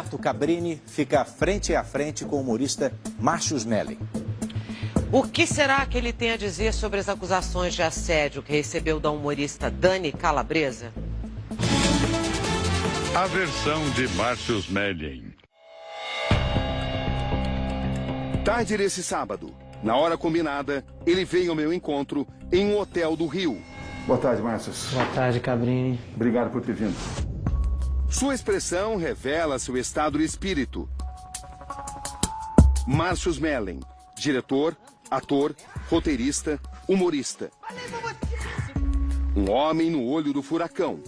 Roberto Cabrini fica frente a frente com o humorista Márcio Smelling. O que será que ele tem a dizer sobre as acusações de assédio que recebeu da humorista Dani Calabresa? A versão de Márcio Smelling. Tarde desse sábado, na hora combinada, ele veio ao meu encontro em um hotel do Rio. Boa tarde, Márcio. Boa tarde, Cabrini. Obrigado por ter vindo. Sua expressão revela seu estado de espírito. Márcio Smelling, diretor, ator, roteirista, humorista. Um homem no olho do furacão,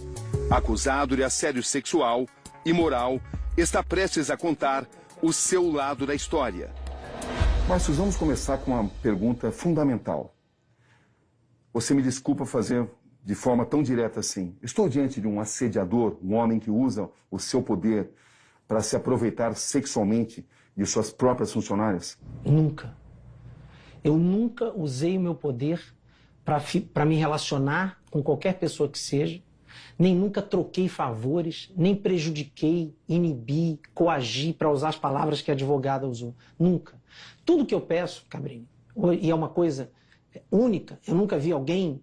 acusado de assédio sexual e moral, está prestes a contar o seu lado da história. Márcio, vamos começar com uma pergunta fundamental. Você me desculpa fazer de forma tão direta assim. Estou diante de um assediador, um homem que usa o seu poder para se aproveitar sexualmente de suas próprias funcionárias? Nunca. Eu nunca usei o meu poder para me relacionar com qualquer pessoa que seja, nem nunca troquei favores, nem prejudiquei, inibi, coagi, para usar as palavras que a advogada usou. Nunca. Tudo que eu peço, Cabrini, e é uma coisa única, eu nunca vi alguém,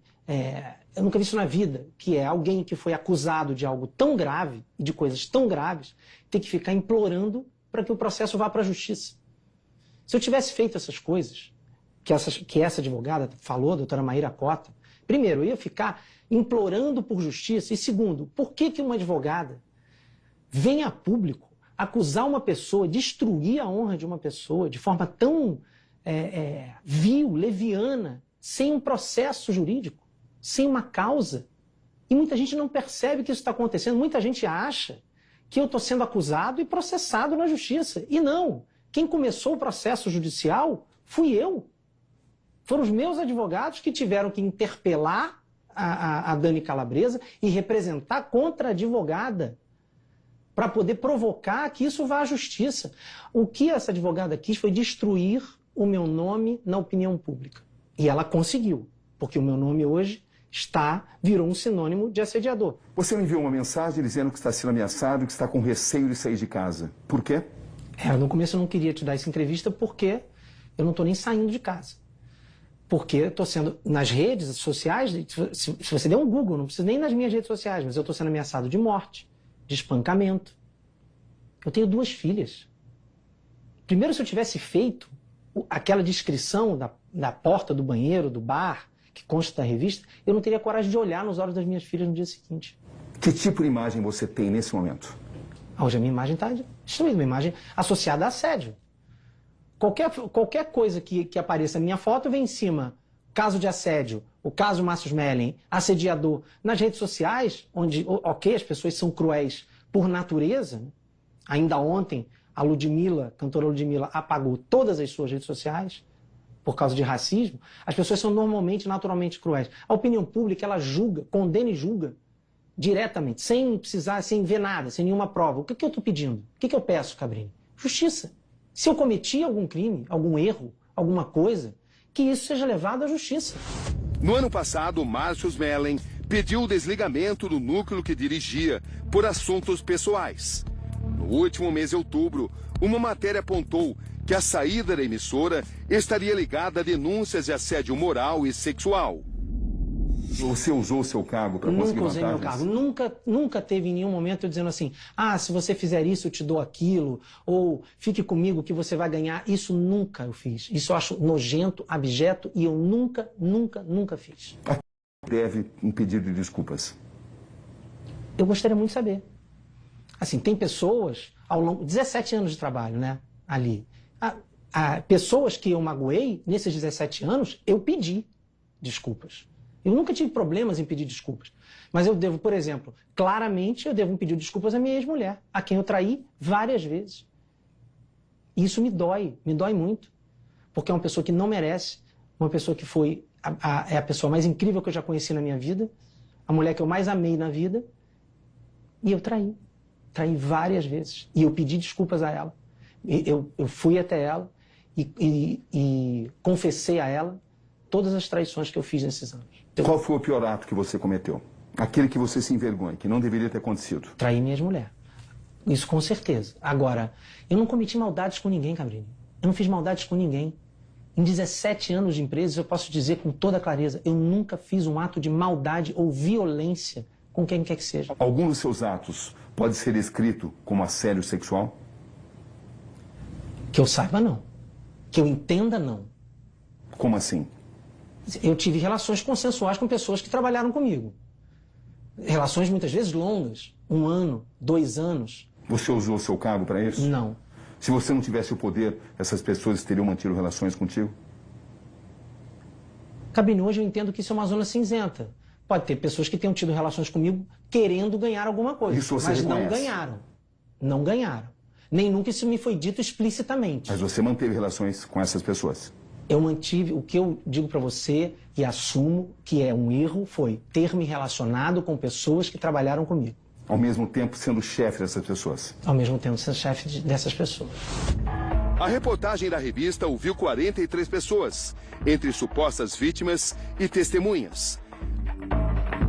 eu nunca vi isso na vida, que é alguém que foi acusado de algo tão grave, e de coisas tão graves, ter que ficar implorando para que o processo vá para a justiça. Se eu tivesse feito essas coisas, que essa advogada falou, a doutora Maíra Cota, primeiro, eu ia ficar implorando por justiça, e segundo, por que uma advogada vem a público acusar uma pessoa, destruir a honra de uma pessoa de forma tão vil, leviana, sem um processo jurídico, sem uma causa? E muita gente não percebe que isso está acontecendo, muita gente acha que eu estou sendo acusado e processado na justiça. E não, quem começou o processo judicial fui eu. Foram os meus advogados que tiveram que interpelar a Dani Calabresa e representar contra a advogada para poder provocar que isso vá à justiça. O que essa advogada quis foi destruir o meu nome na opinião pública. E ela conseguiu, porque o meu nome hoje virou um sinônimo de assediador. Você me enviou uma mensagem dizendo que está sendo ameaçado, que está com receio de sair de casa. Por quê? No começo eu não queria te dar essa entrevista porque eu não estou nem saindo de casa. Porque eu estou sendo, nas redes sociais, se você der um Google, não precisa nem nas minhas redes sociais, mas eu estou sendo ameaçado de morte, de espancamento. Eu tenho 2 filhas. Primeiro, se eu tivesse feito aquela descrição da porta do banheiro, do bar, que consta da revista, eu não teria coragem de olhar nos olhos das minhas filhas no dia seguinte. Que tipo de imagem você tem nesse momento? Hoje a minha imagem está destruída, uma imagem associada a assédio. Qualquer coisa que apareça na minha foto vem em cima. Caso de assédio, o caso Márcio Smelling, assediador. Nas redes sociais, onde, ok, as pessoas são cruéis por natureza, né? Ainda ontem, a Ludmilla, cantora Ludmilla, apagou todas as suas redes sociais por causa de racismo. As pessoas são naturalmente cruéis. A opinião pública, ela julga, condena e julga diretamente, sem ver nada, sem nenhuma prova. O que eu estou pedindo? O que eu peço, Cabrini? Justiça. Se eu cometi algum crime, algum erro, alguma coisa, que isso seja levado à justiça. No ano passado, Márcio Smelling pediu o desligamento do núcleo que dirigia por assuntos pessoais. No último mês de outubro, uma matéria apontou que a saída da emissora estaria ligada a denúncias de assédio moral e sexual. Você usou o seu cargo para conseguir Nunca usei meu cargo. Nunca teve em nenhum momento eu dizendo assim, se você fizer isso, eu te dou aquilo, ou fique comigo que você vai ganhar. Isso nunca eu fiz. Isso eu acho nojento, abjeto, e eu nunca fiz. A deve um pedido de desculpas? Eu gostaria muito de saber. Assim, tem pessoas, ao longo de 17 anos de trabalho, né, ali, pessoas que eu magoei, nesses 17 anos, eu pedi desculpas. Eu nunca tive problemas em pedir desculpas. Mas eu devo, por exemplo, claramente eu devo pedir desculpas à minha ex-mulher, a quem eu traí várias vezes. E isso me dói muito. Porque é uma pessoa que não merece, uma pessoa que foi é a pessoa mais incrível que eu já conheci na minha vida, a mulher que eu mais amei na vida, e eu traí. Traí várias vezes. E eu pedi desculpas a ela. Eu fui até ela e confessei a ela todas as traições que eu fiz nesses anos. Qual foi o pior ato que você cometeu? Aquele que você se envergonha, que não deveria ter acontecido? Traí minha ex-mulher. Isso com certeza. Agora, eu não cometi maldades com ninguém, Cabrini. Eu não fiz maldades com ninguém. Em 17 anos de empresa, eu posso dizer com toda clareza, eu nunca fiz um ato de maldade ou violência com quem quer que seja. Algum dos seus atos pode ser descrito como assédio sexual? Que eu saiba, não. Que eu entenda, não. Como assim? Eu tive relações consensuais com pessoas que trabalharam comigo. Relações muitas vezes longas. 1 ano, 2 anos. Você usou o seu cargo para isso? Não. Se você não tivesse o poder, essas pessoas teriam mantido relações contigo? Cabrini, hoje eu entendo que isso é uma zona cinzenta. Pode ter pessoas que tenham tido relações comigo querendo ganhar alguma coisa. Isso você mas reconhece? não ganharam. Não ganharam. Nem nunca isso me foi dito explicitamente. Mas você manteve relações com essas pessoas? Eu mantive, o que eu digo para você e assumo que é um erro foi ter me relacionado com pessoas que trabalharam comigo. Ao mesmo tempo sendo chefe dessas pessoas? Ao mesmo tempo sendo chefe dessas pessoas. A reportagem da revista ouviu 43 pessoas, entre supostas vítimas e testemunhas.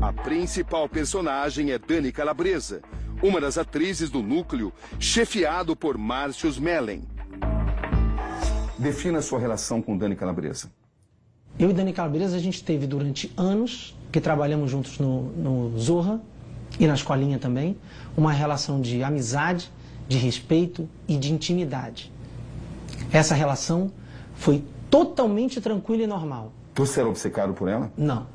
A principal personagem é Dani Calabresa, uma das atrizes do núcleo, chefiado por Márcio Mellen. Defina a sua relação com Dani Calabresa. Eu e Dani Calabresa, a gente teve durante anos, que trabalhamos juntos no Zorra e na escolinha também, uma relação de amizade, de respeito e de intimidade. Essa relação foi totalmente tranquila e normal. Você era obcecado por ela? Não.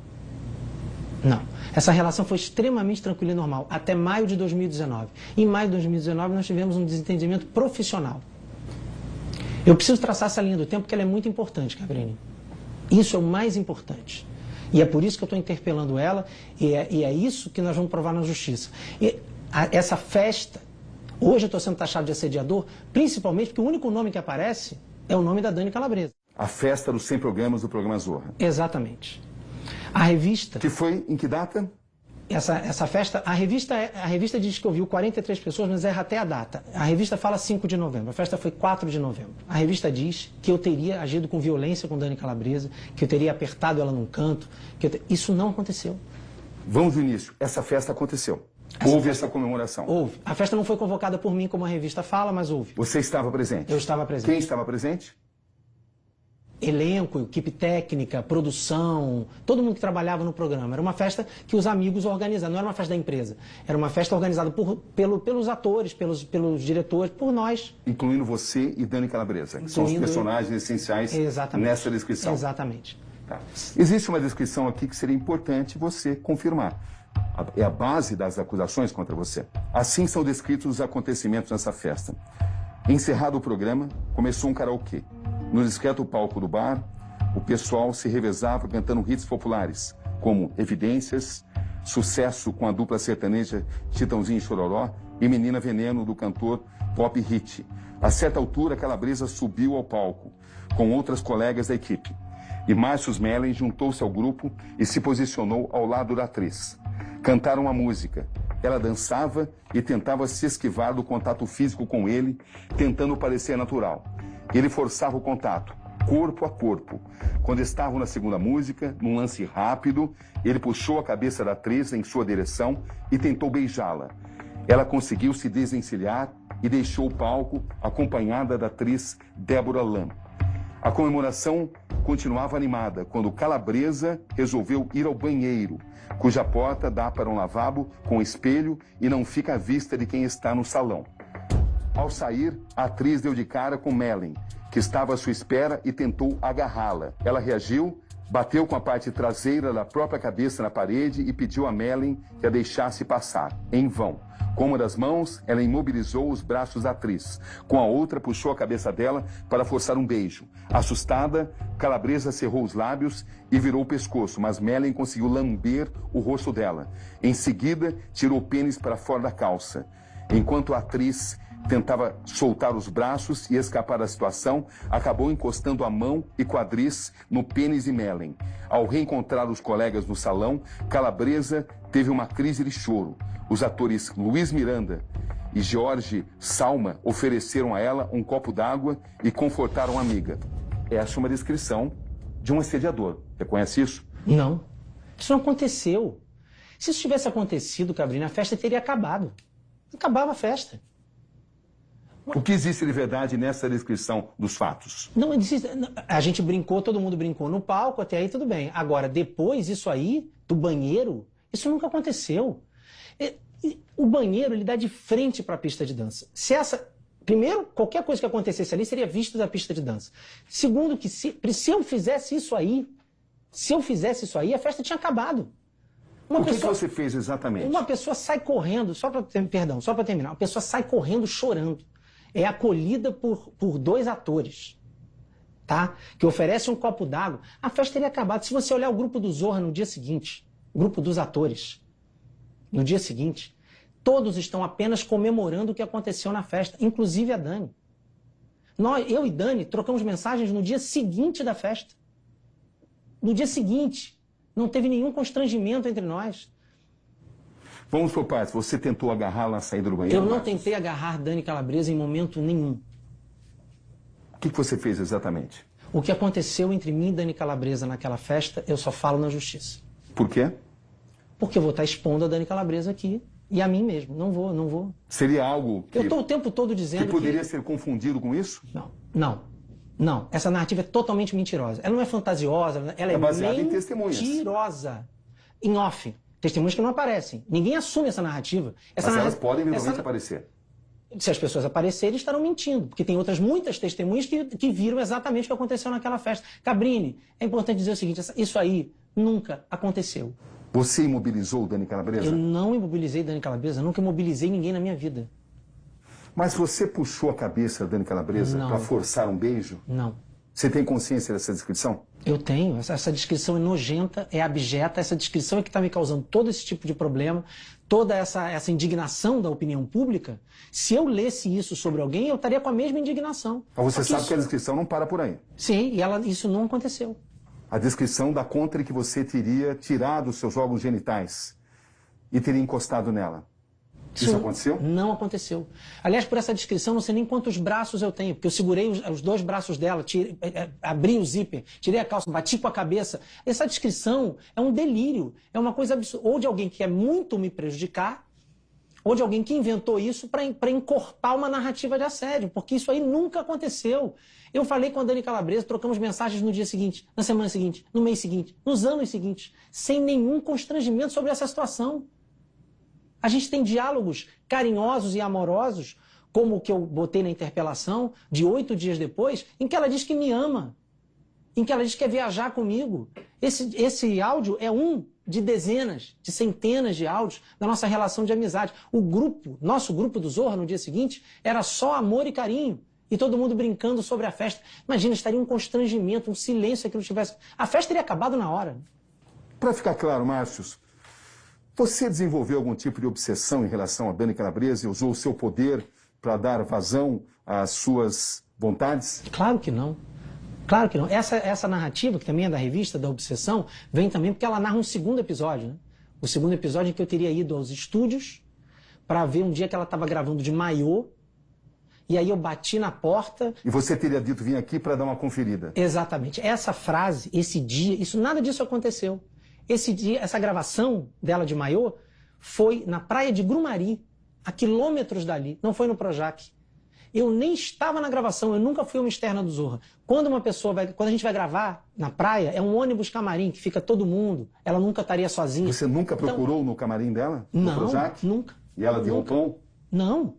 Não. Essa relação foi extremamente tranquila e normal, até maio de 2019. Em maio de 2019, nós tivemos um desentendimento profissional. Eu preciso traçar essa linha do tempo, porque ela é muito importante, Cabrini. Isso é o mais importante. E é por isso que eu estou interpelando ela, e é isso que nós vamos provar na justiça. Essa festa, hoje eu estou sendo taxado de assediador, principalmente porque o único nome que aparece é o nome da Dani Calabresa. A festa dos 100 programas do programa Zorra. Exatamente. A revista... Que foi em que data? Essa festa, a revista diz que ouviu 43 pessoas, mas erra até a data. A revista fala 5 de novembro, a festa foi 4 de novembro. A revista diz que eu teria agido com violência com Dani Calabresa, que eu teria apertado ela num canto. Isso não aconteceu. Vamos do início. Essa festa aconteceu. Houve essa comemoração? Houve. A festa não foi convocada por mim, como a revista fala, mas houve. Você estava presente? Eu estava presente. Quem estava presente? Elenco, equipe técnica, produção, todo mundo que trabalhava no programa. Era uma festa que os amigos organizaram, não era uma festa da empresa. Era uma festa organizada pelos atores, pelos diretores, por nós. Incluindo você e Dani Calabresa, que são os personagens essenciais nessa descrição. Exatamente. Tá. Existe uma descrição aqui que seria importante você confirmar. É a base das acusações contra você. Assim são descritos os acontecimentos nessa festa. Encerrado o programa, começou um karaokê. No discreto palco do bar, o pessoal se revezava cantando hits populares, como Evidências, Sucesso com a dupla sertaneja Chitãozinho e Chororó e Menina Veneno do cantor Pop Hit. A certa altura, Calabresa subiu ao palco, com outras colegas da equipe. E Márcio Mellen juntou-se ao grupo e se posicionou ao lado da atriz. Cantaram a música. Ela dançava e tentava se esquivar do contato físico com ele, tentando parecer natural. Ele forçava o contato, corpo a corpo. Quando estavam na segunda música, num lance rápido, ele puxou a cabeça da atriz em sua direção e tentou beijá-la. Ela conseguiu se desencilhar e deixou o palco, acompanhada da atriz Débora Lam. A comemoração continuava animada quando Calabresa resolveu ir ao banheiro, cuja porta dá para um lavabo com espelho e não fica à vista de quem está no salão. Ao sair, a atriz deu de cara com Mellen, que estava à sua espera e tentou agarrá-la. Ela reagiu, bateu com a parte traseira da própria cabeça na parede e pediu a Mellen que a deixasse passar. Em vão. Com uma das mãos, ela imobilizou os braços da atriz. Com a outra, puxou a cabeça dela para forçar um beijo. Assustada, Calabresa cerrou os lábios e virou o pescoço, mas Mellen conseguiu lamber o rosto dela. Em seguida, tirou o pênis para fora da calça. Enquanto a atriz tentava soltar os braços e escapar da situação, acabou encostando a mão e quadris no pênis de Mellen. Ao reencontrar os colegas no salão, Calabresa teve uma crise de choro. Os atores Luiz Miranda e Jorge Salma ofereceram a ela um copo d'água e confortaram a amiga. Essa é uma descrição de um assediador. Você conhece isso? Não. Isso não aconteceu. Se isso tivesse acontecido, Cabrini, a festa teria acabado. Acabava a festa. O que existe de verdade nessa descrição dos fatos? Não existe. A gente brincou, todo mundo brincou no palco, até aí tudo bem. Agora, depois, isso aí, do banheiro, isso nunca aconteceu. O banheiro, ele dá de frente para a pista de dança. Primeiro, qualquer coisa que acontecesse ali seria visto da pista de dança. Segundo, que se eu fizesse isso aí, a festa tinha acabado. O que você fez exatamente? Uma pessoa sai correndo, só para terminar, uma pessoa sai correndo chorando. É acolhida por 2 atores, tá? Que oferecem um copo d'água. A festa teria acabado. Se você olhar o grupo do Zorra no dia seguinte, o grupo dos atores, no dia seguinte, todos estão apenas comemorando o que aconteceu na festa, inclusive a Dani. Eu e Dani trocamos mensagens no dia seguinte da festa. No dia seguinte. Não teve nenhum constrangimento entre nós. Vamos por partes. Você tentou agarrá-la na saída do banheiro? Eu não Marcos? tentei agarrar Dani Calabresa em momento nenhum. O que você fez exatamente? O que aconteceu entre mim e Dani Calabresa naquela festa, eu só falo na justiça. Por quê? Porque eu vou estar expondo a Dani Calabresa aqui e a mim mesmo. Não vou. Seria algo que... Eu estou o tempo todo dizendo que poderia ser confundido com isso? Não. Essa narrativa é totalmente mentirosa. Ela não é fantasiosa, ela é baseada em testemunhas. Mentirosa. Em off. Testemunhas que não aparecem. Ninguém assume essa narrativa. Mas elas podem eventualmente aparecer. Se as pessoas aparecerem, estarão mentindo. Porque tem muitas testemunhas que viram exatamente o que aconteceu naquela festa. Cabrini, é importante dizer o seguinte, isso aí nunca aconteceu. Você imobilizou o Dani Calabresa? Eu não imobilizei Dani Calabresa, nunca imobilizei ninguém na minha vida. Mas você puxou a cabeça da Dani Calabresa para forçar um beijo? Não. Você tem consciência dessa descrição? Eu tenho. Essa descrição é nojenta, é abjeta. Essa descrição é que está me causando todo esse tipo de problema, toda essa indignação da opinião pública. Se eu lesse isso sobre alguém, eu estaria com a mesma indignação. Mas você sabe que a descrição não para por aí. Sim, e isso não aconteceu. A descrição dá conta de que você teria tirado os seus órgãos genitais e teria encostado nela. Isso aconteceu? Não aconteceu. Aliás, por essa descrição, não sei nem quantos braços eu tenho, porque eu segurei os 2 braços dela, abri o zíper, tirei a calça, bati com a cabeça. Essa descrição é um delírio, é uma coisa absurda. Ou de alguém que quer muito me prejudicar, ou de alguém que inventou isso para encorpar uma narrativa de assédio, porque isso aí nunca aconteceu. Eu falei com a Dani Calabresa, trocamos mensagens no dia seguinte, na semana seguinte, no mês seguinte, nos anos seguintes, sem nenhum constrangimento sobre essa situação. A gente tem diálogos carinhosos e amorosos, como o que eu botei na interpelação, de 8 dias depois, em que ela diz que me ama, em que ela diz que quer viajar comigo. Esse áudio é um de dezenas, de centenas de áudios da nossa relação de amizade. Nosso grupo do Zorra, no dia seguinte, era só amor e carinho. E todo mundo brincando sobre a festa. Imagina, estaria um constrangimento, um silêncio se aquilo tivesse... A festa teria acabado na hora. Para ficar claro, Márcios, você desenvolveu algum tipo de obsessão em relação a Dani Calabresa e usou o seu poder para dar vazão às suas vontades? Claro que não. Claro que não. Essa narrativa, que também é da revista, da obsessão, vem também porque ela narra um segundo episódio, né? O segundo episódio em que eu teria ido aos estúdios para ver um dia que ela estava gravando de maiô, e aí eu bati na porta... E você teria dito, vim aqui para dar uma conferida. Exatamente. Essa frase, esse dia, nada disso aconteceu. Esse dia, essa gravação dela de maiô foi na praia de Grumari, a quilômetros dali, não foi no Projac. Eu nem estava na gravação, eu nunca fui uma externa do Zorra. Quando a gente vai gravar na praia, é um ônibus camarim que fica todo mundo, ela nunca estaria sozinha. Você nunca procurou no camarim dela? No não, Projac? Nunca. E ela de roupão? Não,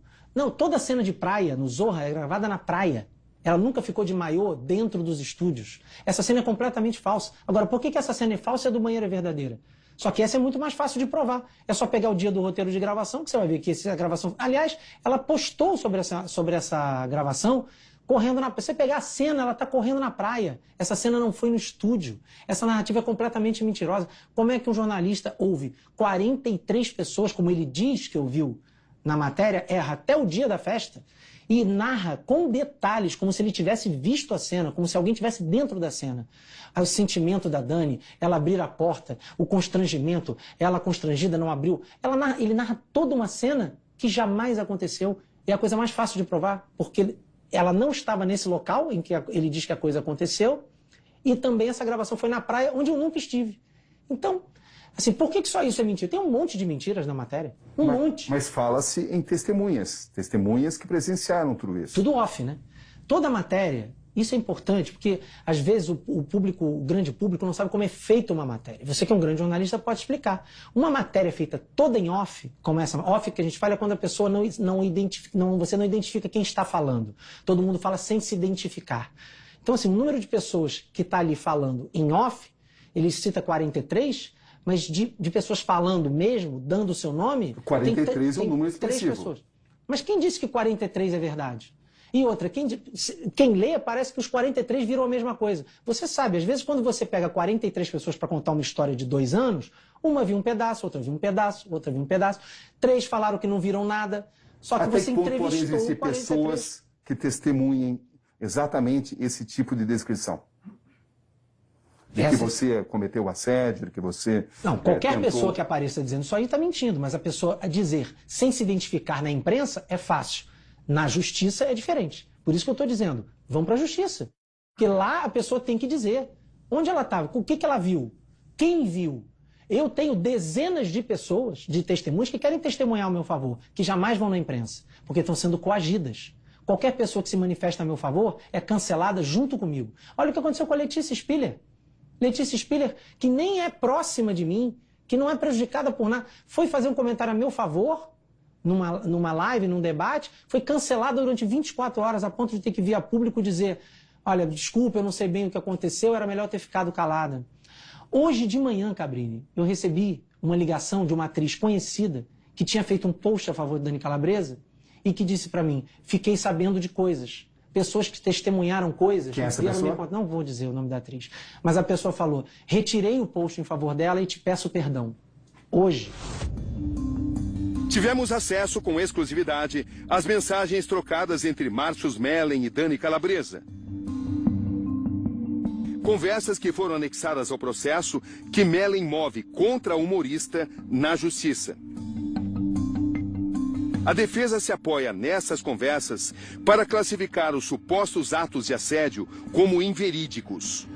toda a cena de praia no Zorra é gravada na praia. Ela nunca ficou de maiô dentro dos estúdios. Essa cena é completamente falsa. Agora, por que essa cena é falsa e a do banheiro é verdadeira? Só que essa é muito mais fácil de provar. É só pegar o dia do roteiro de gravação, que você vai ver que essa gravação... Aliás, ela postou sobre essa gravação, correndo na... Você pegar a cena, ela está correndo na praia. Essa cena não foi no estúdio. Essa narrativa é completamente mentirosa. Como é que um jornalista ouve 43 pessoas, como ele diz que ouviu na matéria, erra até o dia da festa... e narra com detalhes, como se ele tivesse visto a cena, como se alguém estivesse dentro da cena. O sentimento da Dani, ela abrir a porta, o constrangimento, ela constrangida não abriu. Ele narra toda uma cena que jamais aconteceu. É a coisa mais fácil de provar, porque ela não estava nesse local em que ele diz que a coisa aconteceu, e também essa gravação foi na praia, onde eu nunca estive. Então, Assim, por que só isso é mentira? Tem um monte de mentiras na matéria. Um monte. Mas fala-se em testemunhas. Testemunhas que presenciaram tudo isso. Tudo off, né? Toda a matéria, isso é importante, porque às vezes o público, o grande público não sabe como é feita uma matéria. Você que é um grande jornalista pode explicar. Uma matéria feita toda em off, como essa off que a gente fala é quando a pessoa você não identifica quem está falando. Todo mundo fala sem se identificar. Então, assim, o número de pessoas que está ali falando em off, ele cita 43, mas de pessoas falando mesmo, dando o seu nome... 43 é um número expressivo. 3 pessoas. Mas quem disse que 43 é verdade? E outra, quem lê, parece que os 43 viram a mesma coisa. Você sabe, às vezes quando você pega 43 pessoas para contar uma história de 2 anos, uma viu um pedaço, outra viu um pedaço, outra viu um pedaço, 3 falaram que não viram nada, só que Até você que ponto entrevistou podem existir 43. pessoas que testemunhem exatamente esse tipo de descrição? De que você cometeu assédio, de que você... Não, qualquer tentou... pessoa que apareça dizendo isso aí está mentindo, mas a pessoa dizer sem se identificar na imprensa é fácil. Na justiça é diferente. Por isso que eu estou dizendo, vão para a justiça. Porque lá a pessoa tem que dizer onde ela estava, o que ela viu, quem viu. Eu tenho dezenas de pessoas, de testemunhas, que querem testemunhar ao meu favor, que jamais vão na imprensa, porque estão sendo coagidas. Qualquer pessoa que se manifesta a meu favor é cancelada junto comigo. Olha o que aconteceu com a Letícia Spiller. Letícia Spiller, que nem é próxima de mim, que não é prejudicada por nada, foi fazer um comentário a meu favor, numa live, num debate, foi cancelada durante 24 horas, a ponto de ter que vir a público dizer, olha, desculpa, eu não sei bem o que aconteceu, era melhor ter ficado calada. Hoje de manhã, Cabrini, eu recebi uma ligação de uma atriz conhecida que tinha feito um post a favor de Dani Calabresa e que disse para mim, fiquei sabendo de coisas. Pessoas que testemunharam coisas. Quem é essa pessoa? Não vou dizer o nome da atriz. Mas a pessoa falou, retirei o post em favor dela e te peço perdão. Hoje. Tivemos acesso com exclusividade às mensagens trocadas entre Márcio Smelling e Dani Calabresa. Conversas que foram anexadas ao processo que Mellen move contra o humorista na justiça. A defesa se apoia nessas conversas para classificar os supostos atos de assédio como inverídicos.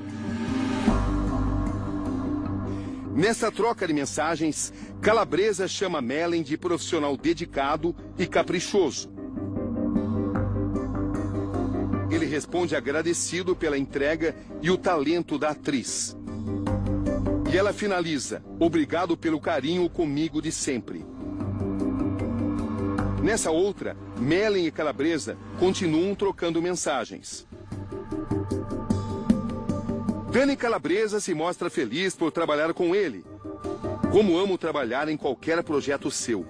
Nessa troca de mensagens, Calabresa chama Mellen de profissional dedicado e caprichoso. Ele responde agradecido pela entrega e o talento da atriz. E ela finaliza, obrigado pelo carinho comigo de sempre. Nessa outra, Mellen e Calabresa continuam trocando mensagens. Dani Calabresa se mostra feliz por trabalhar com ele. Como amo trabalhar em qualquer projeto seu.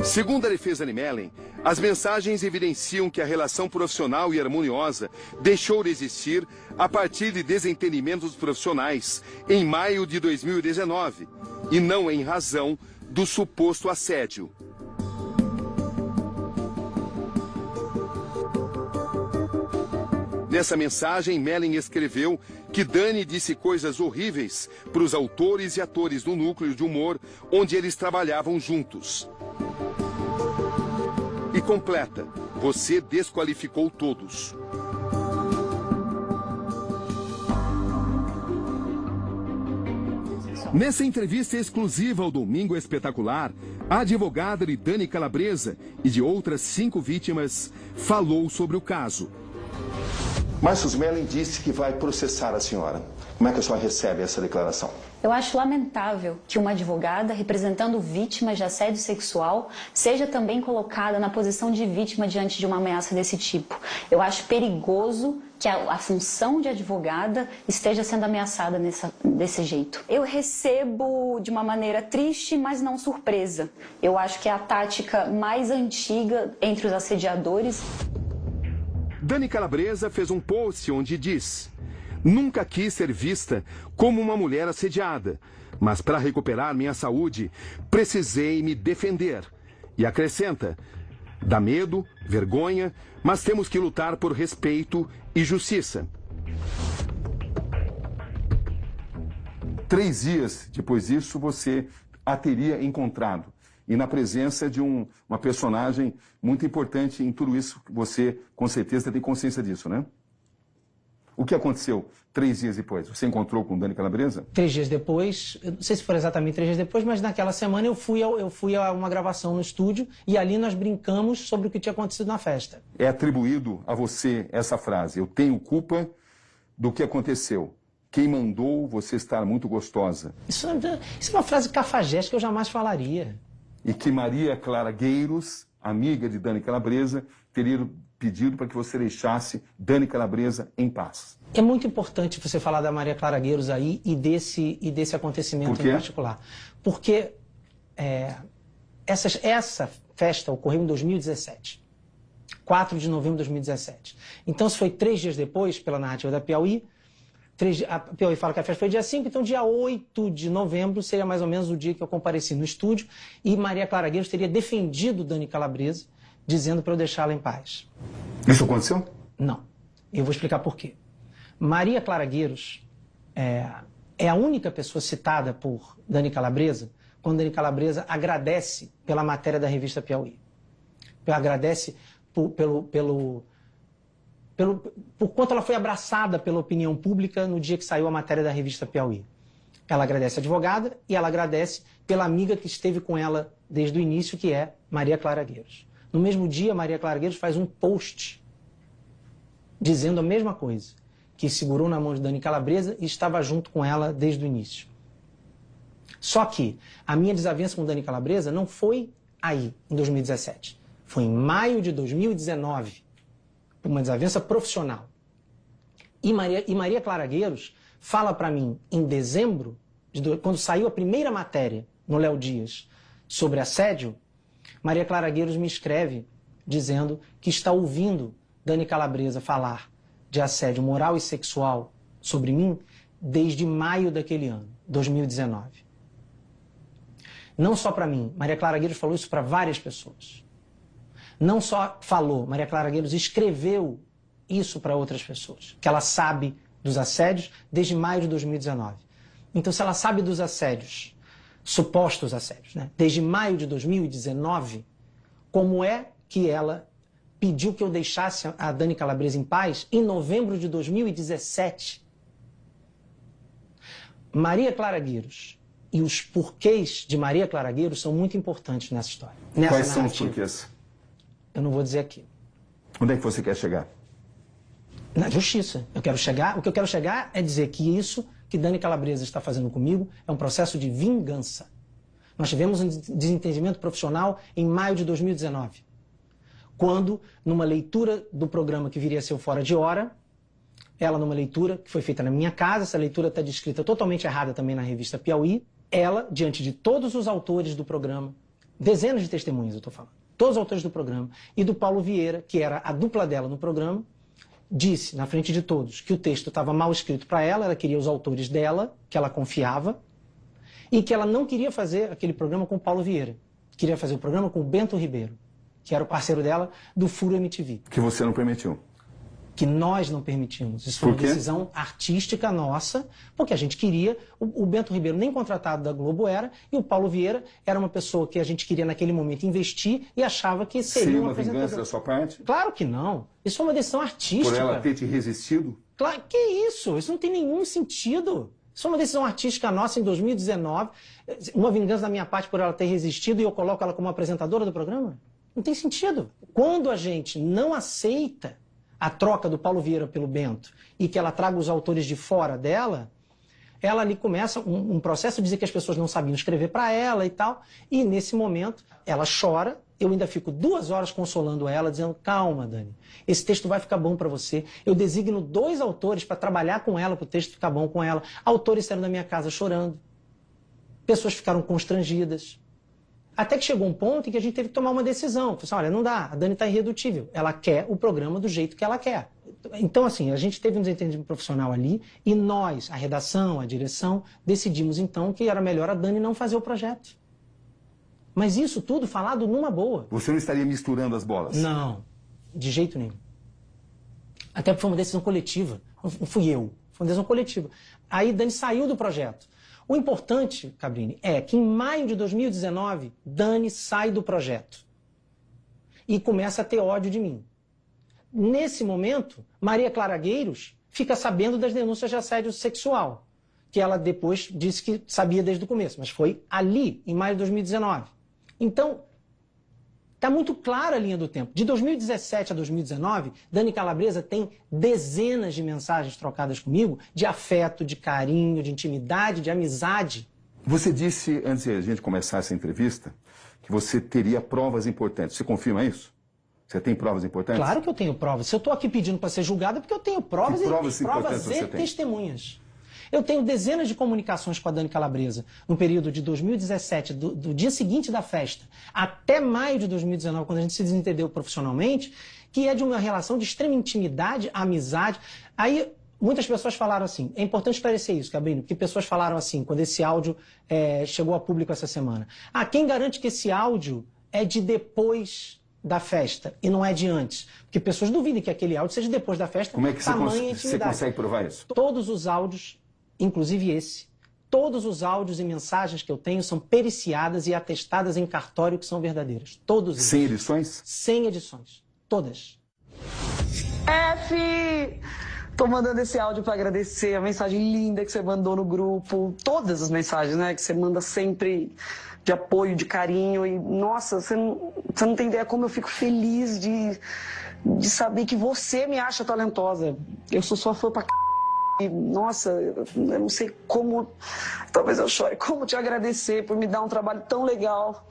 Segundo a defesa de Mellen, as mensagens evidenciam que a relação profissional e harmoniosa deixou de existir a partir de desentendimentos profissionais em maio de 2019, e não em razão do suposto assédio. Nessa mensagem, Mellen escreveu que Dani disse coisas horríveis para os autores e atores do núcleo de humor onde eles trabalhavam juntos. E completa, você desqualificou todos. Nessa entrevista exclusiva ao Domingo Espetacular, a advogada de Dani Calabresa e de outras 5 vítimas falou sobre o caso. Márcio Smelling disse que vai processar a senhora. Como é que a senhora recebe essa declaração? Eu acho lamentável que uma advogada representando vítimas de assédio sexual seja também colocada na posição de vítima diante de uma ameaça desse tipo. Eu acho perigoso que a função de advogada esteja sendo ameaçada desse jeito. Eu recebo de uma maneira triste, mas não surpresa. Eu acho que é a tática mais antiga entre os assediadores. Dani Calabresa fez um post onde diz: nunca quis ser vista como uma mulher assediada, mas para recuperar minha saúde, precisei me defender. E acrescenta: dá medo, vergonha, mas temos que lutar por respeito e justiça. 3 dias depois disso, você a teria encontrado. E na presença de uma personagem muito importante em tudo isso, você com certeza tem consciência disso, né? O que aconteceu 3 dias depois? Você encontrou com Dani Calabresa? 3 dias depois, eu não sei se foi exatamente 3 dias depois, mas naquela semana eu fui a uma gravação no estúdio e ali nós brincamos sobre o que tinha acontecido na festa. É atribuído a você essa frase: eu tenho culpa do que aconteceu. Quem mandou você estar muito gostosa? Isso é uma frase cafajeste que eu jamais falaria. E que Maria Clara Gueiros, amiga de Dani Calabresa, teria pedido para que você deixasse Dani Calabresa em paz. É muito importante você falar da Maria Clara Gueiros aí e desse acontecimento em particular. Porque essa festa ocorreu em 2017. 4 de novembro de 2017. Então, se foi 3 dias depois, pela narrativa da Piauí, a Piauí fala que a festa foi dia 5, então dia 8 de novembro seria mais ou menos o dia que eu compareci no estúdio e Maria Clara Gueiros teria defendido Dani Calabresa, dizendo para eu deixá-la em paz. Isso aconteceu? Não. Eu vou explicar por quê. Maria Clara Gueiros é a única pessoa citada por Dani Calabresa quando Dani Calabresa agradece pela matéria da revista Piauí. Agradece por quanto ela foi abraçada pela opinião pública no dia que saiu a matéria da revista Piauí. Ela agradece a advogada e ela agradece pela amiga que esteve com ela desde o início, que é Maria Clara Gueiros. No mesmo dia, Maria Clara Gueiros faz um post dizendo a mesma coisa, que segurou na mão de Dani Calabresa e estava junto com ela desde o início. Só que a minha desavença com Dani Calabresa não foi aí, em 2017. Foi em maio de 2019. Uma desavença profissional. E Maria Clara Gueiros fala para mim em dezembro, quando saiu a primeira matéria no Léo Dias sobre assédio, Maria Clara Gueiros me escreve dizendo que está ouvindo Dani Calabresa falar de assédio moral e sexual sobre mim desde maio daquele ano, 2019. Não só para mim, Maria Clara Gueiros falou isso para várias pessoas. Não só falou, Maria Clara Gueiros escreveu isso para outras pessoas, que ela sabe dos assédios desde maio de 2019. Então, se ela sabe dos assédios, supostos assédios, né, desde maio de 2019, como é que ela pediu que eu deixasse a Dani Calabresa em paz em novembro de 2017? Maria Clara Gueiros e os porquês de Maria Clara Gueiros são muito importantes nessa história. Quais são os porquês? Eu não vou dizer aqui. Onde é que você quer chegar? Na justiça. O que eu quero chegar é dizer que isso que Dani Calabresa está fazendo comigo é um processo de vingança. Nós tivemos um desentendimento profissional em maio de 2019, quando, numa leitura do programa que viria a ser o Fora de Hora, ela, numa leitura que foi feita na minha casa, essa leitura está descrita totalmente errada também na revista Piauí, ela, diante de todos os autores do programa, dezenas de testemunhas eu estou falando, todos os autores do programa, e do Paulo Vieira, que era a dupla dela no programa, disse, na frente de todos, que o texto estava mal escrito para ela queria os autores dela, que ela confiava, e que ela não queria fazer aquele programa com o Paulo Vieira. Queria fazer o programa com o Bento Ribeiro, que era o parceiro dela do Furo MTV. Que você não permitiu. Que nós não permitimos. Isso foi uma decisão artística nossa, porque a gente queria, o Bento Ribeiro nem contratado da Globo era, e o Paulo Vieira era uma pessoa que a gente queria naquele momento investir e achava que seria uma vingança da sua parte? Claro que não. Isso foi uma decisão artística. Por ela ter te resistido? Claro, que isso? Isso não tem nenhum sentido. Isso foi uma decisão artística nossa em 2019. Uma vingança da minha parte por ela ter resistido e eu coloco ela como apresentadora do programa? Não tem sentido. Quando a gente não aceita a troca do Paulo Vieira pelo Bento e que ela traga os autores de fora dela, ela ali começa um processo de dizer que as pessoas não sabiam escrever para ela e tal, e nesse momento ela chora, eu ainda fico 2 horas consolando ela, dizendo, calma, Dani, esse texto vai ficar bom para você. Eu designo 2 autores para trabalhar com ela, para o texto ficar bom com ela. Autores saíram da minha casa chorando, pessoas ficaram constrangidas. Até que chegou um ponto em que a gente teve que tomar uma decisão. Falei assim, olha, não dá, a Dani está irredutível. Ela quer o programa do jeito que ela quer. Então, assim, a gente teve um desentendimento profissional ali e nós, a redação, a direção, decidimos então que era melhor a Dani não fazer o projeto. Mas isso tudo falado numa boa. Você não estaria misturando as bolas? Não, de jeito nenhum. Até porque foi uma decisão coletiva. Não fui eu, foi uma decisão coletiva. Aí Dani saiu do projeto. O importante, Cabrini, é que em maio de 2019, Dani sai do projeto e começa a ter ódio de mim. Nesse momento, Maria Clara Gueiros fica sabendo das denúncias de assédio sexual, que ela depois disse que sabia desde o começo, mas foi ali, em maio de 2019. Então, está muito clara a linha do tempo. De 2017 a 2019, Dani Calabresa tem dezenas de mensagens trocadas comigo de afeto, de carinho, de intimidade, de amizade. Você disse, antes de a gente começar essa entrevista, que você teria provas importantes. Você confirma isso? Você tem provas importantes? Claro que eu tenho provas. Se eu estou aqui pedindo para ser julgado é porque eu tenho provas, provas e testemunhas. Eu tenho dezenas de comunicações com a Dani Calabresa no período de 2017, do dia seguinte da festa, até maio de 2019, quando a gente se desentendeu profissionalmente, que é de uma relação de extrema intimidade, amizade. Aí muitas pessoas falaram assim, é importante esclarecer isso, Cabrini, porque pessoas falaram assim, quando esse áudio chegou a público essa semana. Quem garante que esse áudio é de depois da festa e não é de antes? Porque pessoas duvidam que aquele áudio seja depois da festa. Como é que você consegue provar isso? Todos os áudios, inclusive esse, todos os áudios e mensagens que eu tenho são periciadas e atestadas em cartório que são verdadeiras. Todos eles. Sem edições? Sem edições. Todas. Tô mandando esse áudio para agradecer a mensagem linda que você mandou no grupo. Todas as mensagens, né? Que você manda sempre de apoio, de carinho. E, nossa, você não tem ideia como eu fico feliz de saber que você me acha talentosa. Eu sou sua fã pra c... E, nossa, eu não sei como... Talvez eu chore. Como te agradecer por me dar um trabalho tão legal.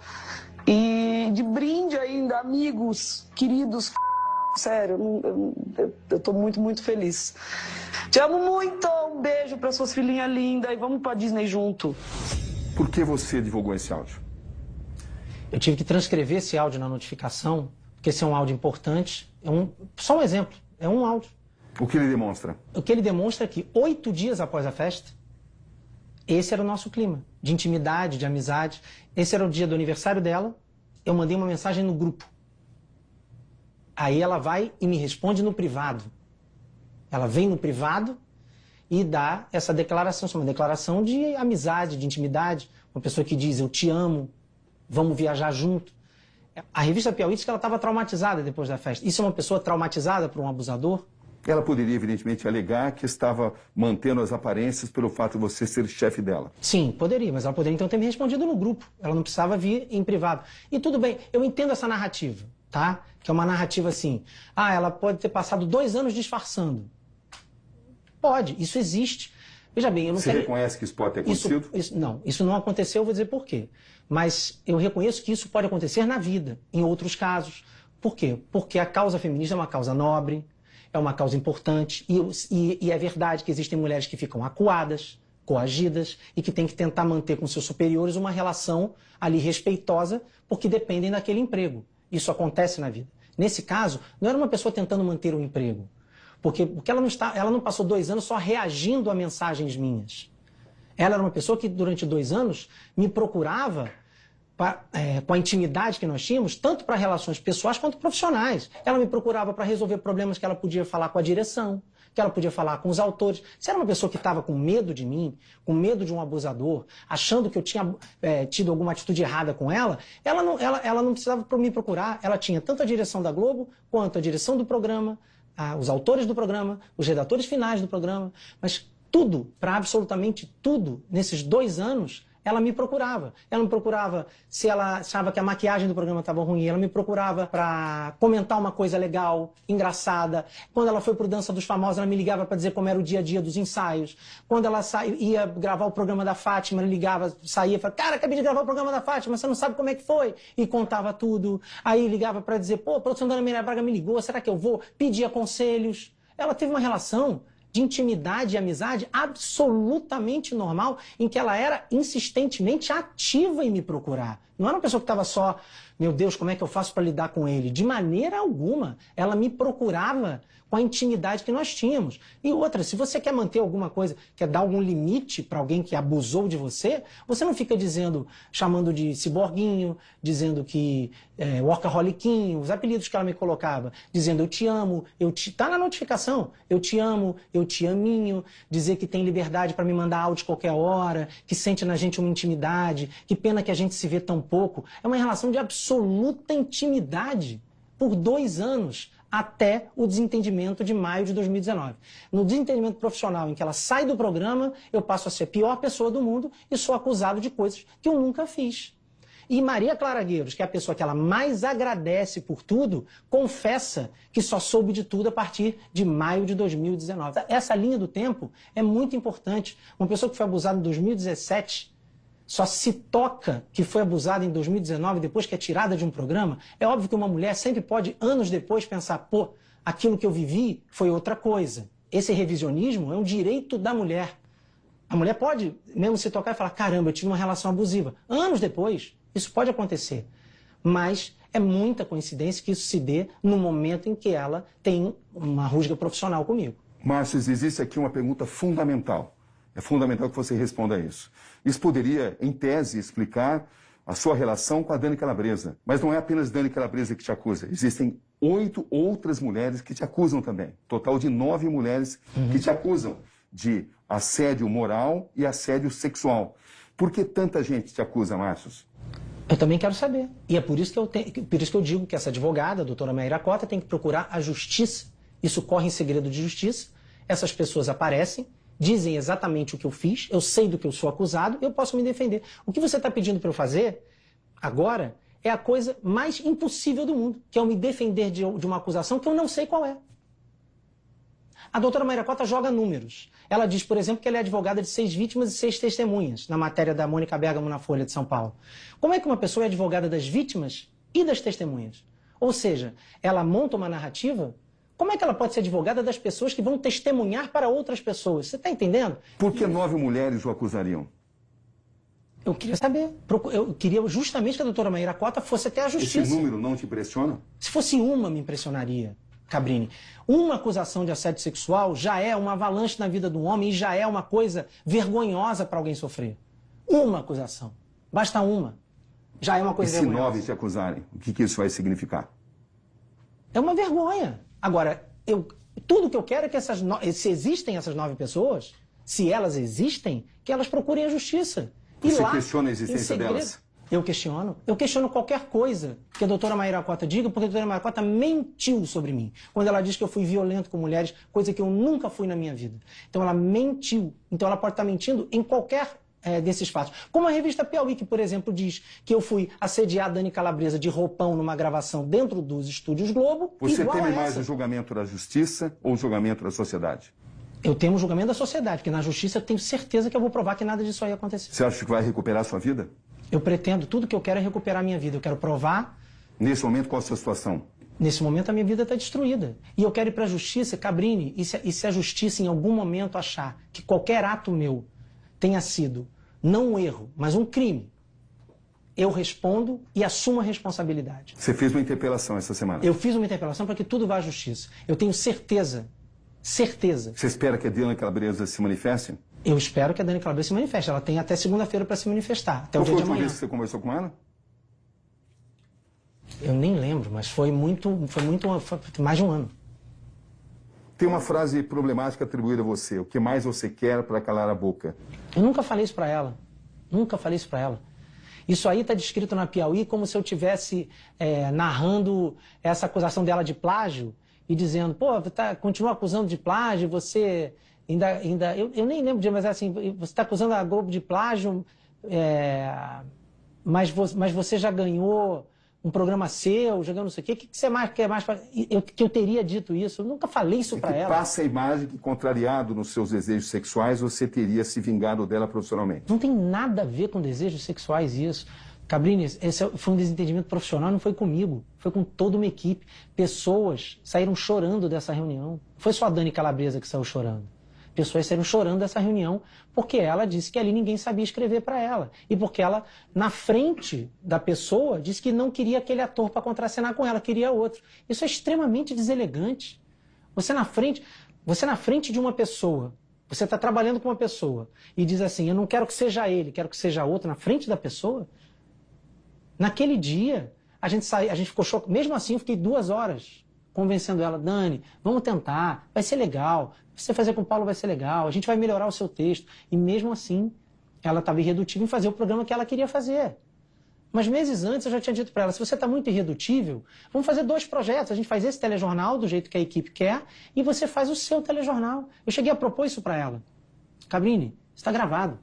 E de brinde ainda, amigos, queridos... Sério, eu tô muito, muito feliz. Te amo muito, um beijo para suas filhinhas lindas e vamos pra Disney junto. Por que você divulgou esse áudio? Eu tive que transcrever esse áudio na notificação, porque esse é um áudio importante. Só um exemplo, é um áudio. O que ele demonstra? O que ele demonstra é que 8 dias após a festa, esse era o nosso clima, de intimidade, de amizade. Esse era o dia do aniversário dela, eu mandei uma mensagem no grupo. Aí ela vai e me responde no privado. Ela vem no privado e dá essa declaração. Isso é uma declaração de amizade, de intimidade. Uma pessoa que diz, eu te amo, vamos viajar junto. A revista Piauí diz que ela estava traumatizada depois da festa. Isso é uma pessoa traumatizada por um abusador? Ela poderia, evidentemente, alegar que estava mantendo as aparências pelo fato de você ser chefe dela. Sim, poderia, mas ela poderia então ter me respondido no grupo. Ela não precisava vir em privado. E tudo bem, eu entendo essa narrativa, tá? Que é uma narrativa assim, ela pode ter passado 2 anos disfarçando. Pode, isso existe. Veja bem, eu não Você reconhece que isso pode ter acontecido? Isso não aconteceu, eu vou dizer por quê. Mas eu reconheço que isso pode acontecer na vida, em outros casos. Por quê? Porque a causa feminista é uma causa nobre, é uma causa importante, e é verdade que existem mulheres que ficam acuadas, coagidas, e que têm que tentar manter com seus superiores uma relação ali respeitosa, porque dependem daquele emprego. Isso acontece na vida. Nesse caso, não era uma pessoa tentando manter o emprego, porque ela não passou 2 anos só reagindo a mensagens minhas. Ela era uma pessoa que durante 2 anos me procurava com a intimidade que nós tínhamos, tanto para relações pessoais quanto profissionais. Ela me procurava para resolver problemas que ela podia falar com a direção, que ela podia falar com os autores. Se era uma pessoa que estava com medo de mim, com medo de um abusador, achando que eu tinha tido alguma atitude errada com ela, ela não precisava me procurar. Ela tinha tanto a direção da Globo, quanto a direção do programa, os autores do programa, os redatores finais do programa, mas tudo, para absolutamente tudo, nesses 2 anos, ela me procurava. Ela me procurava se ela achava que a maquiagem do programa estava ruim. Ela me procurava para comentar uma coisa legal, engraçada. Quando ela foi pro Dança dos Famosos, ela me ligava para dizer como era o dia a dia dos ensaios. Quando ela ia gravar o programa da Fátima, ela ligava, saía e falava, cara, acabei de gravar o programa da Fátima, você não sabe como é que foi? E contava tudo. Aí ligava para dizer, pô, a produção da Ana Maria Braga me ligou, será que eu vou? Pedia conselhos. Ela teve uma relação de intimidade e amizade absolutamente normal, em que ela era insistentemente ativa em me procurar. Não era uma pessoa que estava só, meu Deus, como é que eu faço para lidar com ele? De maneira alguma. Ela me procurava com a intimidade que nós tínhamos. E outra, se você quer manter alguma coisa, quer dar algum limite para alguém que abusou de você, você não fica chamando de ciborguinho, dizendo que workaholiquinho, os apelidos que ela me colocava, dizendo eu te amo, tá na notificação, eu te amo, eu te aminho, dizer que tem liberdade para me mandar áudio qualquer hora, que sente na gente uma intimidade, que pena que a gente se vê tão pouco. É uma relação de absoluta intimidade por 2 anos. até o desentendimento de maio de 2019. No desentendimento profissional em que ela sai do programa, eu passo a ser a pior pessoa do mundo e sou acusado de coisas que eu nunca fiz. E Maria Clara Gueiros, que é a pessoa que ela mais agradece por tudo, confessa que só soube de tudo a partir de maio de 2019. Essa linha do tempo é muito importante. Uma pessoa que foi abusada em 2017 só se toca que foi abusada em 2019 depois que é tirada de um programa. É óbvio que uma mulher sempre pode, anos depois, pensar, pô, aquilo que eu vivi foi outra coisa. Esse revisionismo é um direito da mulher. A mulher pode mesmo se tocar e falar, caramba, eu tive uma relação abusiva. Anos depois, isso pode acontecer. Mas é muita coincidência que isso se dê no momento em que ela tem uma rusga profissional comigo. Márcio, existe aqui uma pergunta fundamental. É fundamental que você responda a isso. Isso poderia, em tese, explicar a sua relação com a Dani Calabresa. Mas não é apenas Dani Calabresa que te acusa. Existem 8 outras mulheres que te acusam também. Total de 9 mulheres que te acusam de assédio moral e assédio sexual. Por que tanta gente te acusa, Márcio? Eu também quero saber. E é por isso que eu digo que essa advogada, a doutora Maíra Cota, tem que procurar a justiça. Isso corre em segredo de justiça. Essas pessoas aparecem, dizem exatamente o que eu fiz, eu sei do que eu sou acusado, eu posso me defender. O que você está pedindo para eu fazer agora é a coisa mais impossível do mundo, que é eu me defender de uma acusação que eu não sei qual é. A doutora Maíra Cota joga números. Ela diz, por exemplo, que ela é advogada de 6 vítimas e 6 testemunhas, na matéria da Mônica Bergamo na Folha de São Paulo. Como é que uma pessoa é advogada das vítimas e das testemunhas? Ou seja, ela monta uma narrativa. Como é que ela pode ser advogada das pessoas que vão testemunhar para outras pessoas? Você está entendendo? Por que 9 mulheres o acusariam? Eu queria saber. Eu queria justamente que a doutora Maíra Cota fosse até a justiça. Esse número não te impressiona? Se fosse uma, me impressionaria, Cabrini. Uma acusação de assédio sexual já é uma avalanche na vida do homem e já é uma coisa vergonhosa para alguém sofrer. Uma acusação. Basta uma. Já é uma coisa vergonhosa. E se 9 te acusarem, o que isso vai significar? É uma vergonha. Agora, tudo que eu quero é que se existem essas 9 pessoas, se elas existem, que elas procurem a justiça. Você questiona a existência delas? Eu questiono. Eu questiono qualquer coisa que a doutora Maíra Cota diga, porque a doutora Maíra Cota mentiu sobre mim. Quando ela diz que eu fui violento com mulheres, coisa que eu nunca fui na minha vida. Então ela mentiu. Então ela pode estar mentindo em qualquer desses fatos. Como a revista Piauí, que, por exemplo, diz que eu fui assediar Dani Calabresa de roupão numa gravação dentro dos estúdios Globo. Você teme mais o julgamento da justiça ou o julgamento da sociedade? Eu temo o julgamento da sociedade, porque na justiça eu tenho certeza que eu vou provar que nada disso aí aconteceu. Você acha que vai recuperar a sua vida? Eu pretendo, tudo que eu quero é recuperar a minha vida. Eu quero provar. Nesse momento, qual a sua situação? Nesse momento, a minha vida está destruída. E eu quero ir para a justiça, Cabrini, e se a justiça em algum momento achar que qualquer ato meu tenha sido não um erro, mas um crime, eu respondo e assumo a responsabilidade. Você fez uma interpelação essa semana? Eu fiz uma interpelação para que tudo vá à justiça. Eu tenho certeza. Você espera que a Dani Calabresa se manifeste? Eu espero que a Dani Calabresa se manifeste. Ela tem até segunda-feira para se manifestar, até o dia de amanhã. Qual foi a última vez que você conversou com ela? Eu nem lembro, mas foi mais de um ano. Tem uma frase problemática atribuída a você. O que mais você quer para calar a boca? Eu nunca falei isso para ela. Nunca falei isso para ela. Isso aí está descrito na Piauí como se eu estivesse narrando essa acusação dela de plágio e dizendo, pô, continua acusando de plágio, você ainda eu nem lembro, mas assim, você está acusando a Globo de plágio, mas você já ganhou um programa seu, jogando não sei o quê, o que você mais quer mais? Que eu teria dito isso, eu nunca falei isso para ela. Passa a imagem que, contrariado nos seus desejos sexuais, você teria se vingado dela profissionalmente. Não tem nada a ver com desejos sexuais isso. Cabrini, esse foi um desentendimento profissional, não foi comigo, foi com toda uma equipe. Pessoas saíram chorando dessa reunião. Não foi só a Dani Calabresa que saiu chorando. Pessoas saíram chorando dessa reunião porque ela disse que ali ninguém sabia escrever para ela. E porque ela, na frente da pessoa, disse que não queria aquele ator para contracenar com ela, queria outro. Isso é extremamente deselegante. Você na frente de uma pessoa, você está trabalhando com uma pessoa e diz assim, eu não quero que seja ele, quero que seja outro, na frente da pessoa. Naquele dia, a gente ficou chocado. Mesmo assim, eu fiquei 2 horas convencendo ela, Dani, vamos tentar, vai ser legal, você fazer com o Paulo vai ser legal, a gente vai melhorar o seu texto. E mesmo assim, ela estava irredutível em fazer o programa que ela queria fazer. Mas meses antes eu já tinha dito para ela, se você está muito irredutível, vamos fazer 2 projetos. A gente faz esse telejornal do jeito que a equipe quer e você faz o seu telejornal. Eu cheguei a propor isso para ela. Cabrini, está gravado.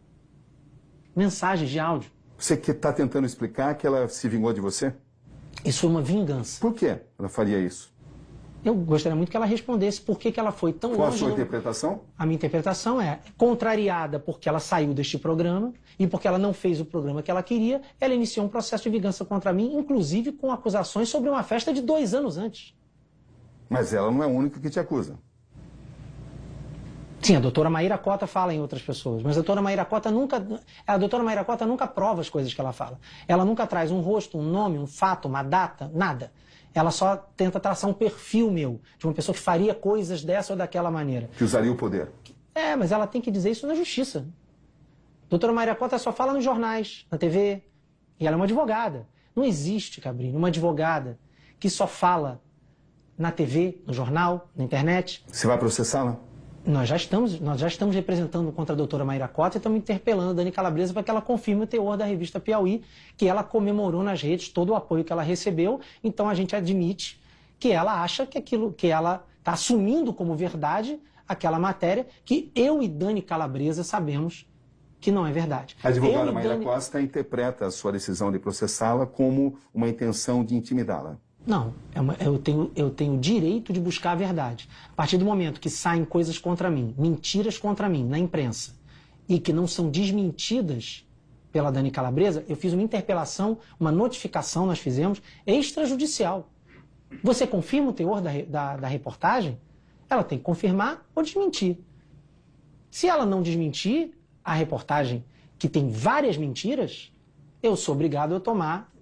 Mensagens de áudio. Você que está tentando explicar que ela se vingou de você? Isso é uma vingança. Por que ela faria isso? Eu gostaria muito que ela respondesse por que ela foi tão longe. Qual a sua interpretação? A minha interpretação é contrariada porque ela saiu deste programa e porque ela não fez o programa que ela queria, ela iniciou um processo de vingança contra mim, inclusive com acusações sobre uma festa de 2 anos antes. Mas ela não é a única que te acusa. Sim, a doutora Maíra Cota fala em outras pessoas, mas a doutora Maíra Cota nunca prova as coisas que ela fala. Ela nunca traz um rosto, um nome, um fato, uma data, nada. Ela só tenta traçar um perfil meu, de uma pessoa que faria coisas dessa ou daquela maneira. Que usaria o poder. Mas ela tem que dizer isso na justiça. A doutora Maíra Cota só fala nos jornais, na TV, e ela é uma advogada. Não existe, Cabrini, uma advogada que só fala na TV, no jornal, na internet. Você vai processá-la? Nós já estamos representando contra a doutora Maíra Cota e estamos interpelando a Dani Calabresa para que ela confirme o teor da revista Piauí, que ela comemorou nas redes todo o apoio que ela recebeu. Então a gente admite que ela acha que ela está assumindo como verdade aquela matéria que eu e Dani Calabresa sabemos que não é verdade. A advogada Maíra Costa interpreta a sua decisão de processá-la como uma intenção de intimidá-la. Não, eu tenho o direito de buscar a verdade. A partir do momento que saem coisas contra mim, mentiras contra mim na imprensa, e que não são desmentidas pela Dani Calabresa, eu fiz uma interpelação, uma notificação nós fizemos, extrajudicial. Você confirma o teor da reportagem? Ela tem que confirmar ou desmentir. Se ela não desmentir a reportagem, que tem várias mentiras, eu sou obrigado a tomar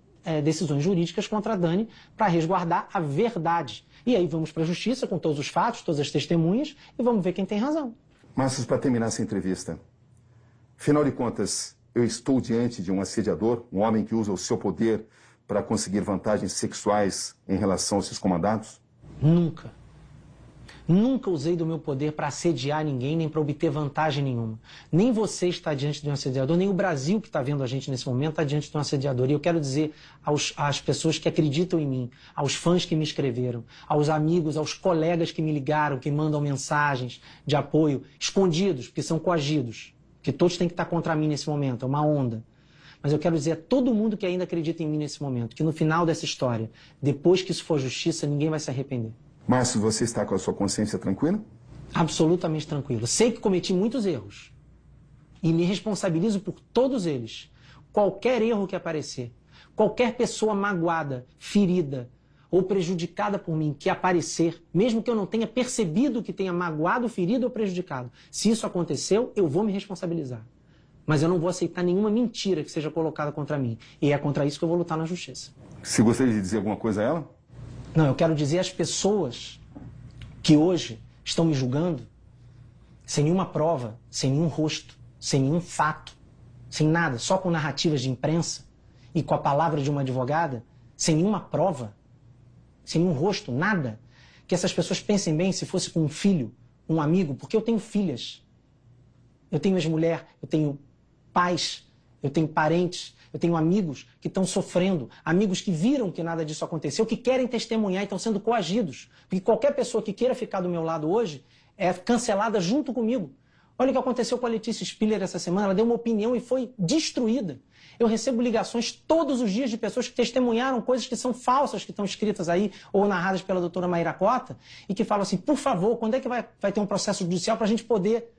decisões jurídicas contra a Dani para resguardar a verdade. E aí vamos para a justiça com todos os fatos, todas as testemunhas e vamos ver quem tem razão. Márcio, para terminar essa entrevista, afinal de contas, eu estou diante de um assediador, um homem que usa o seu poder para conseguir vantagens sexuais em relação aos seus comandados? Nunca. Nunca usei do meu poder para assediar ninguém, nem para obter vantagem nenhuma. Nem você está diante de um assediador, nem o Brasil que está vendo a gente nesse momento está diante de um assediador. E eu quero dizer às pessoas que acreditam em mim, aos fãs que me escreveram, aos amigos, aos colegas que me ligaram, que mandam mensagens de apoio, escondidos, porque são coagidos, que todos têm que estar contra mim nesse momento, é uma onda. Mas eu quero dizer a todo mundo que ainda acredita em mim nesse momento, que no final dessa história, depois que isso for justiça, ninguém vai se arrepender. Márcio, você está com a sua consciência tranquila? Absolutamente tranquilo. Sei que cometi muitos erros. E me responsabilizo por todos eles. Qualquer erro que aparecer, qualquer pessoa magoada, ferida ou prejudicada por mim que aparecer, mesmo que eu não tenha percebido que tenha magoado, ferido ou prejudicado, se isso aconteceu, eu vou me responsabilizar. Mas eu não vou aceitar nenhuma mentira que seja colocada contra mim. E é contra isso que eu vou lutar na justiça. Você gostaria de dizer alguma coisa a ela? Não, eu quero dizer às pessoas que hoje estão me julgando sem nenhuma prova, sem nenhum rosto, sem nenhum fato, sem nada, só com narrativas de imprensa e com a palavra de uma advogada, sem nenhuma prova, sem nenhum rosto, nada. Que essas pessoas pensem bem se fosse com um filho, um amigo, porque eu tenho filhas, eu tenho ex-mulher, eu tenho pais, eu tenho parentes, eu tenho amigos que estão sofrendo, amigos que viram que nada disso aconteceu, que querem testemunhar e estão sendo coagidos. Porque qualquer pessoa que queira ficar do meu lado hoje é cancelada junto comigo. Olha o que aconteceu com a Letícia Spiller essa semana, ela deu uma opinião e foi destruída. Eu recebo ligações todos os dias de pessoas que testemunharam coisas que são falsas, que estão escritas aí ou narradas pela doutora Maíra Cota, e que falam assim, por favor, quando é que vai ter um processo judicial para a gente poder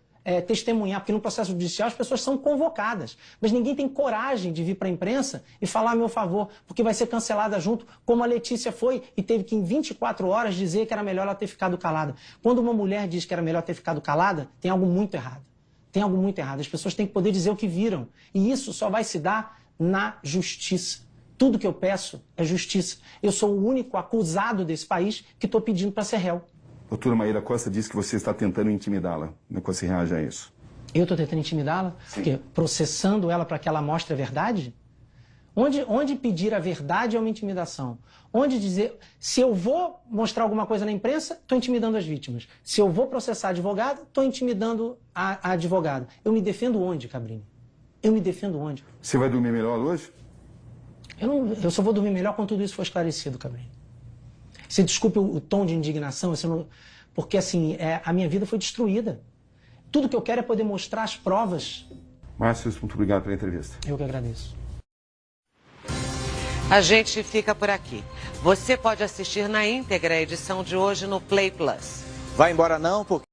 testemunhar, porque no processo judicial as pessoas são convocadas, mas ninguém tem coragem de vir para a imprensa e falar a meu favor, porque vai ser cancelada junto, como a Letícia foi e teve que em 24 horas dizer que era melhor ela ter ficado calada. Quando uma mulher diz que era melhor ter ficado calada, tem algo muito errado. Tem algo muito errado. As pessoas têm que poder dizer o que viram. E isso só vai se dar na justiça. Tudo que eu peço é justiça. Eu sou o único acusado desse país que estou pedindo para ser réu. Doutora Maíra Costa disse que você está tentando intimidá-la. Como é que você reage a isso? Eu estou tentando intimidá-la? Porque processando ela para que ela mostre a verdade? Onde pedir a verdade é uma intimidação. Onde dizer, se eu vou mostrar alguma coisa na imprensa, estou intimidando as vítimas. Se eu vou processar a advogada, estou intimidando a advogada. Eu me defendo onde, Cabrini? Eu me defendo onde? Você vai dormir melhor hoje? Eu só vou dormir melhor quando tudo isso for esclarecido, Cabrini. Você desculpe o tom de indignação, porque assim, a minha vida foi destruída. Tudo que eu quero é poder mostrar as provas. Márcio, muito obrigado pela entrevista. Eu que agradeço. A gente fica por aqui. Você pode assistir na íntegra a edição de hoje no Play Plus. Vai embora não, porque